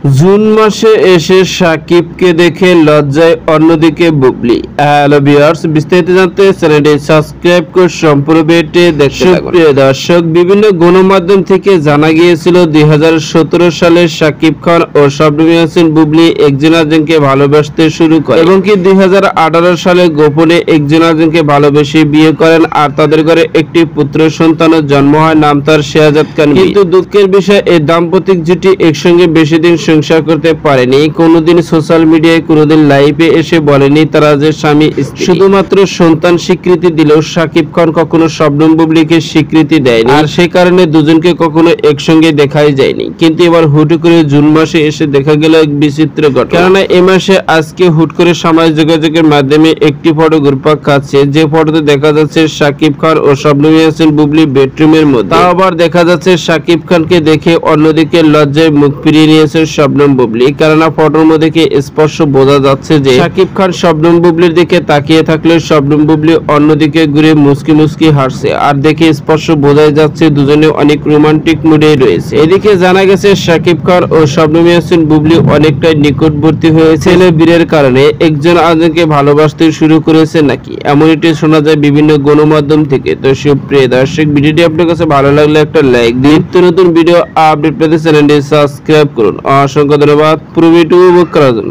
June মাসে এসে সাকিবকে দেখে লজ্জায় অন্যদিকে বুবলি। হ্যালো ভিউয়ার্স, বিস্তারিত জানতে চ্যানেলটি সাবস্ক্রাইব করে সম্পূর্ণ ভিডিওটি দেখতে থাকুন। প্রিয় দর্শক, বিভিন্ন গণমাধ্যম থেকে জানা গিয়েছিল 2017 সালে সাকিব খান ও শবনম ইয়াসমিন বুবলি একজন আরেকজনকে ভালোবাসতে শুরু করে এবং কি 2018 সালে গোপনে একজন আরেকজনকে ভালোবেসে বিয়ে করেন আর তাদের ঘরে একটি পুত্র সন্তানের জন্ম হয়, নাম তার শেহজাদ খান। কিন্তু দুঃখের বিষয়, এই দাম্পতিক জুটি একসঙ্গে বেশি দিন সংসার করতে পারেনি। কোনোদিন সোশ্যাল মিডিয়ায়, কোনোদিন লাইভে এসে বলেনি তারা যে স্বামী স্ত্রী। শুধুমাত্র সন্তান স্বীকৃতি দিলেও সাকিব খান কখনো শবনম বুবলিকে স্বীকৃতি দেয়নি, আর সেই কারণে দুজনকে কখনো একসঙ্গে দেখাই যায়নি। কিন্তু এবার হুট করে জুন মাসে এসে দেখা গেল এক বিচিত্র ঘটনা। কেননা এ মাসে আজকে হুট করে সামাজিক যোগাযোগের মাধ্যমে একটি ফটো ঘুরপাক খাচ্ছে, যে ফটোতে দেখা যাচ্ছে সাকিব খান ও শবনম ইয়াসমিন বুবলি বেডরুমের মধ্যে। তাও আবার দেখা যাচ্ছে সাকিব খানকে দেখে অন্যদিকে লজ্জায় মুখ ফিরিয়ে নিয়েছে শবনম বুবলি। কেননা ফটোর মধ্যে স্পষ্ট বোঝা যাচ্ছে যে সাকিব খান শবনম বুবলির দিকে তাকিয়ে থাকলে শবনম বুবলি অন্যদিকে ঘুরে মুস্কি মুস্কি হাসছে, আর দেখে স্পষ্ট বোঝা যাচ্ছে দুজনে অনেক রোমান্টিক মুডে রয়েছে। এদিকে জানা গেছে সাকিব খান ও শবনম ইয়াসমিন বুবলি অনেকটাই নিকটবর্তী হয়েছে ছেলে বীরের কারণে একজন আরেকজনকে ভালোবাসতে শুরু করেছে নাকি, এমনটি শোনা যায় বিভিন্ন গণমাধ্যম থেকে। তো সুপ্রিয় দর্শক, ভিডিওটি আপনার কাছে ভালো লাগলে একটা লাইক দিন। নতুন ভিডিও আপডেট পেতে চ্যানেলটি সাবস্ক্রাইব করুন। অসংখ্য ধন্যবাদ পুরো ভিডিও উপভোগ করার জন্য।